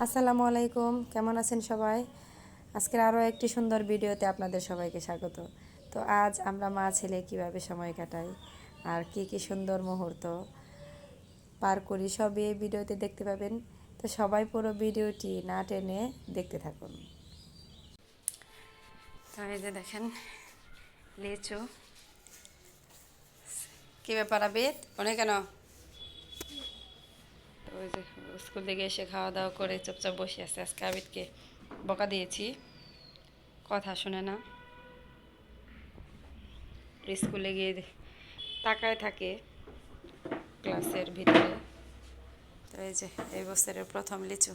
আসসালামু আলাইকুম, কেমন আছেন সবাই? আজকের আরও একটি সুন্দর ভিডিওতে আপনাদের সবাইকে স্বাগত। তো আজ আমরা মা ছেলে কিভাবে সময় কাটাই আর কি কি সুন্দর মুহূর্ত পার করি সবই এই ভিডিওতে দেখতে পাবেন। তো সবাই পুরো ভিডিওটি না টেনে দেখতে থাকুন। তো এই যে দেখেন লিচু, কী ব্যাপার আবিদ অনেক কেন? তো ওই যে স্কুল থেকে এসে খাওয়া দাওয়া করে চুপচাপ বসে আছে। আজকে আবিদকে বকা দিয়েছি, কথা শুনে না, স্কুলে গিয়ে তাকায় থাকে ক্লাসের ভিতরে। তো এই যে এই বছরের প্রথম লিচু,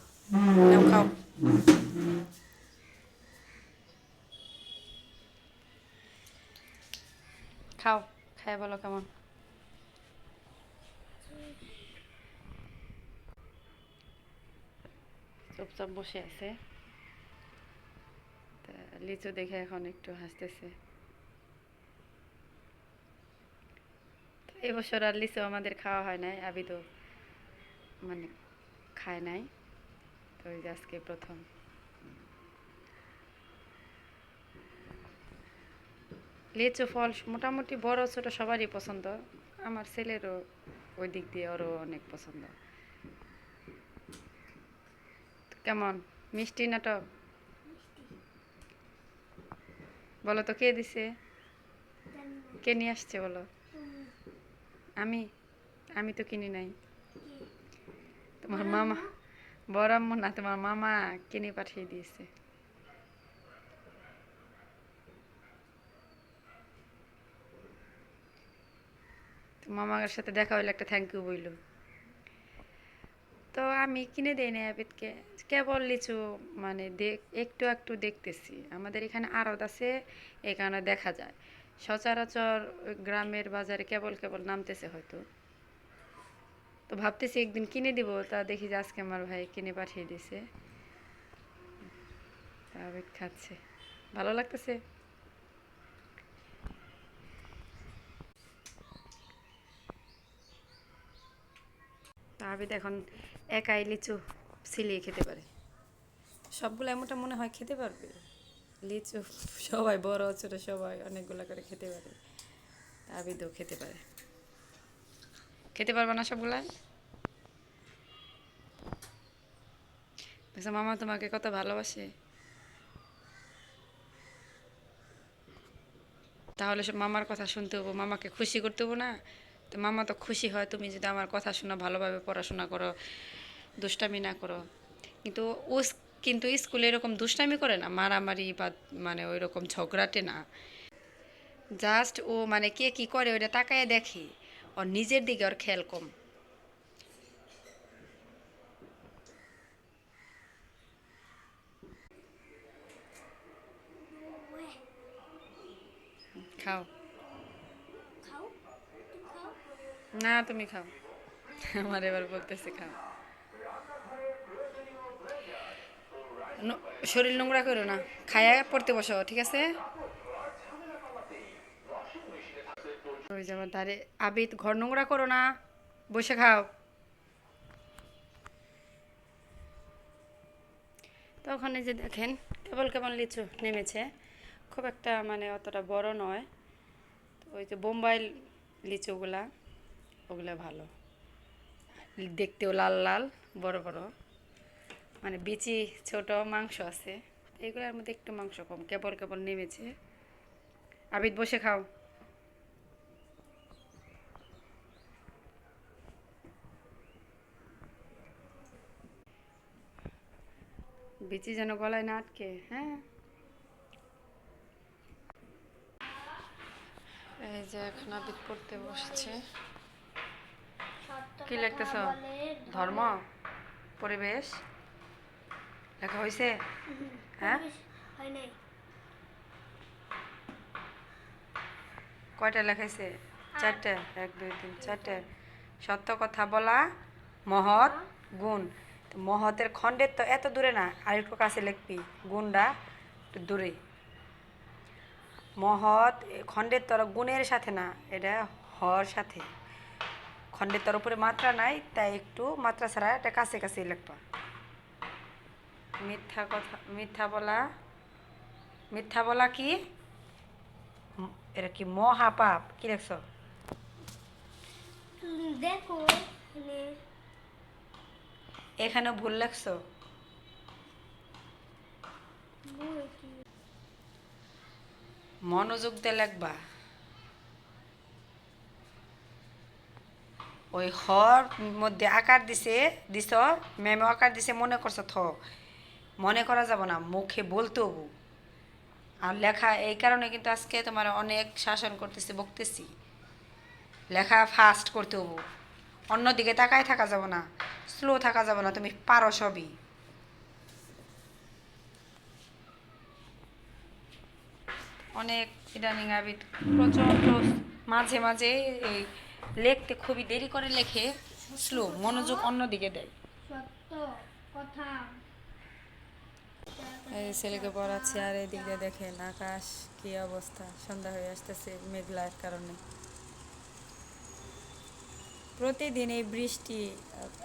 নাও খাও। খাও, খাই বলো কেমন। চুপচাপ বসে আছে, তা লিচু দেখে এখন একটু হাসতেছে। এই বছর আর লিচু আমাদের খাওয়া হয় নাই, আবিদও মানে খায় নাই। তো ওই যে আজকে প্রথম। লিচু ফল মোটামুটি বড় ছোট সবারই পছন্দ, আমার ছেলেরও ওই দিক দিয়ে ওরও অনেক পছন্দ। কেমন মিষ্টি নাটক বলো তো, কে দিছে, কে নিয়ে আসছে বলো? আমি আমি তো কিনি নাই, তোমার মামা, বড় আম্মু না তোমার মামা কিনে পাঠিয়ে দিয়েছে। মামার সাথে দেখা হইলে একটা থ্যাংক ইউ বইল। তো আমি কিনে দেই না আবিদকে, কেবল লিচু মানে একটু একটু দেখতেছি, আমাদের এখানে আড়ত আছে এই কারণে দেখা যায়। সচরাচর গ্রামের বাজারে কেবল কেবল নামতেছে হয়তো। তো ভাবতেছি একদিন কিনে দিব, তা দেখি যে আজকে আমার ভাই কিনে পাঠিয়ে দিছে। তা আবিদ খাচ্ছে, ভালো লাগতেছে। তা আবিদ এখন একাই লিচু ছিলিয়ে খেতে পারে, সবগুলো এমনটা মনে হয় খেতে পারবে। লিচু সবাই বড় ছোট সবাই অনেকগুলো করে খেতে পারে, আবিদও খেতে পারে। খেতে পারবে না সবগুলা? দেখছো মামা তোমাকে কত ভালোবাসে। তাহলে সব মামার কথা শুনতে হবো, মামাকে খুশি করতে হবো না? তো মামা তো খুশি হয় তুমি যদি আমার কথা শোনো, ভালোভাবে পড়াশোনা করো, দুষ্টামি না করো। কিন্তু ও কিন্তু স্কুলে এরকম দুষ্টামি করে না, মারামারি বা মানে ওই রকম ঝগড়াটে না। জাস্ট ও মানে কে কি করে ওটা তাকায় দেখে, ওর নিজের দিকে ওর খেয়াল কম। খাও, না তুমি খাও, আমার এবার বলতেছে খাও। শরীর নোংরা করো না, খায়া পড়তে বসো ঠিক আছে। ওই যেমন তারে আবিদ ঘর নোংরা করো না, বসে খাও। তখন এই যে দেখেন কেবল কেমন লিচু নেমেছে, খুব একটা মানে অতটা বড় নয়। তো ওই যে বোম্বাই লিচুগুলা ওগুলা ভালো, দেখতেও লাল লাল, বড় বড়, মানে বিচি ছোট, মাংস আছে। এগুলোর মধ্যে একটু মাংস কম, কেবল কেবল নেমেছে। আবিদ বসে খাও। বিচি যেন গলায় না আটকে, হ্যাঁ। এই যে এখন আবিদ পড়তে বসছে। কি লিখতেছ? ধর্ম, পরিবেশ লেখা হয়েছে? হ্যাঁ, কয়টা লেখাইছে? চারটে, এক দুই তিন চারটে। সত্য কথা বলা মহৎ গুণ। তো মহতের খণ্ডের তো এত দূরে না, আরেকটু কাছে লিখবি, গুণটা একটু দূরে। মহৎ খণ্ডের তর গুণের সাথে না, এটা হর সাথে। খণ্ডের তর উপরে মাত্রা নাই, তাই একটু মাত্রা ছাড়া এটা কাছে কাছে লিখবা। মিথ্যা কথা, মিথ্যা বলা কি? এটা কি মহাপাপ? কি দেখছো? দেখো এখানে ভুল লেখছো। মনোযোগ দিয়ে লেখবা। ওই হর মধ্যে আকার দিছ, ম্যামও আকার দিছে, মনে করছো মনে করা যাব না, মুখে বলতে হবো। আর লেখা এই কারণে কিন্তু আজকে তোমার অনেক শাসন করতেছি, বকতেছি। লেখা ফাস্ট করতে হবো, অন্যদিকে তাকায় থাকা যাব না, স্লো থাকা যাব না, তুমি পারো সবই। অনেক ইদানিং আবিদ প্রচণ্ড মাঝে মাঝে এই লেখতে খুবই দেরি করে লেখে, স্লো, মনোযোগ অন্যদিকে দেয়। সত্য কথা। এই ছেলেকে পড়াচ্ছে আর এই দিক দিয়ে দেখেন আকাশ কি অবস্থা, সন্ধ্যা হয়ে আসতেছে মেঘলার কারণে। প্রতিদিন এই বৃষ্টি,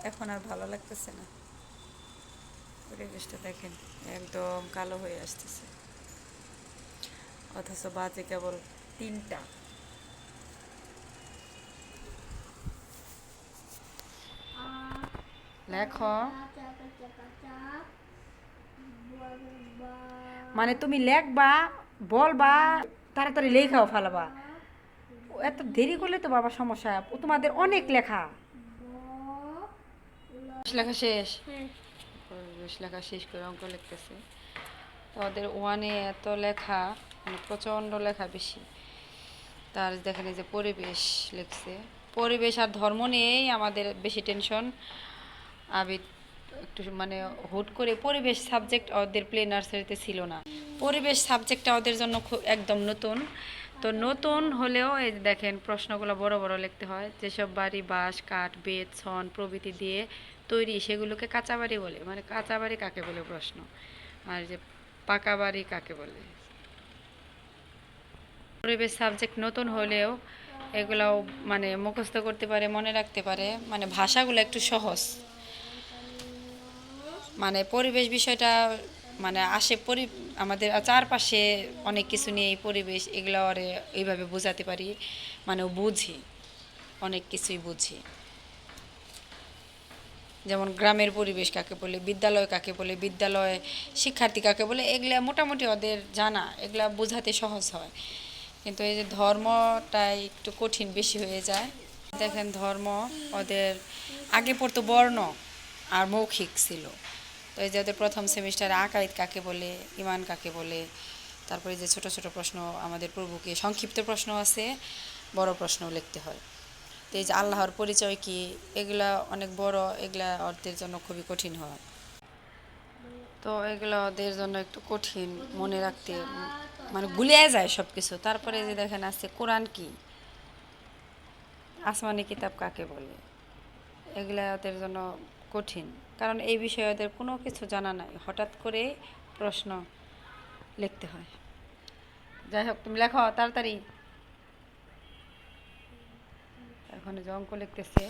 এখন আর ভালো লাগতেছে না। পরিবেশটা দেখেন একদম কালো হয়ে আসতেছে, অথচ বাজে কেবল 3টা। লেখো, মানে তুমি লেখবা, বলবা, তাড়াতাড়ি লেখাও ফেলাবা। এত দেরি করলে তো বাবা সমস্যা, তোমাদের অনেক লেখা। লেখা শেষ, লেখা শেষ করে অঙ্ক লিখতেছে। তাদের ওয়ানে এত লেখা, মানে প্রচণ্ড লেখা বেশি। তার দেখেন এই যে পরিবেশ লিখছে, পরিবেশ আর ধর্ম নিয়েই আমাদের বেশি টেনশন। আবিদ একটু মানে হুট করে পরিবেশ সাবজেক্ট ওদের প্লে নার্সারিতে ছিল না, পরিবেশ সাবজেক্টটা ওদের জন্য একদম নতুন। তো নতুন হলেও এই দেখেন প্রশ্নগুলো বড় বড় লিখতে হয়। যেসব বাড়ি বাঁশ, কাঠ, বেত, ছন প্রভৃতি দিয়ে তৈরি সেগুলোকে কাঁচা বাড়ি বলে। মানে কাঁচা বাড়ি কাকে বলে প্রশ্ন, আর যে পাকা বাড়ি কাকে বলে। পরিবেশ সাবজেক্ট নতুন হলেও এগুলাও মানে মুখস্থ করতে পারে, মনে রাখতে পারে, মানে ভাষাগুলো একটু সহজ। মানে পরিবেশ বিষয়টা মানে আমাদের চারপাশে অনেক কিছু নিয়ে এই পরিবেশ, এগুলো আরে এইভাবে বোঝাতে পারি, মানে বুঝি, অনেক কিছুই বুঝি। যেমন গ্রামের পরিবেশ কাকে বলে, বিদ্যালয় কাকে বলে, বিদ্যালয় শিক্ষার্থী কাকে বলে, এগুলা মোটামুটি ওদের জানা, এগুলা বোঝাতে সহজ হয়। কিন্তু এই যে ধর্মটাই একটু কঠিন বেশি হয়ে যায়। দেখেন ধর্ম ওদের আগে পড়তো বর্ণ আর মৌখিক ছিল। তো এই যে ওদের প্রথম সেমিস্টারে আকাইদ কাকে বলে, ইমান কাকে বলে, তারপরে যে ছোট ছোট প্রশ্ন আমাদের প্রভুকে, সংক্ষিপ্ত প্রশ্ন আছে, বড় প্রশ্নও লিখতে হয়। তো এই যে আল্লাহর পরিচয় কি, এগুলা অনেক বড়, এগুলা ওদের জন্য খুবই কঠিন হয়। তো এগুলো ওদের জন্য একটু কঠিন মনে রাখতে, মানে গুলিয়ে যায় সব কিছু। তারপরে যে দেখেন আছে কোরআন কি, আসমানি কিতাব কাকে বলে, এগুলা ওদের জন্য কঠিন, কারণ এই বিষয়ে ওদের কোনো কিছু জানা নাই, হঠাৎ করে প্রশ্ন লিখতে হয়। যাই হোক তুমি লেখো তাড়াতাড়ি, এখন যে অঙ্ক লিখতেছে।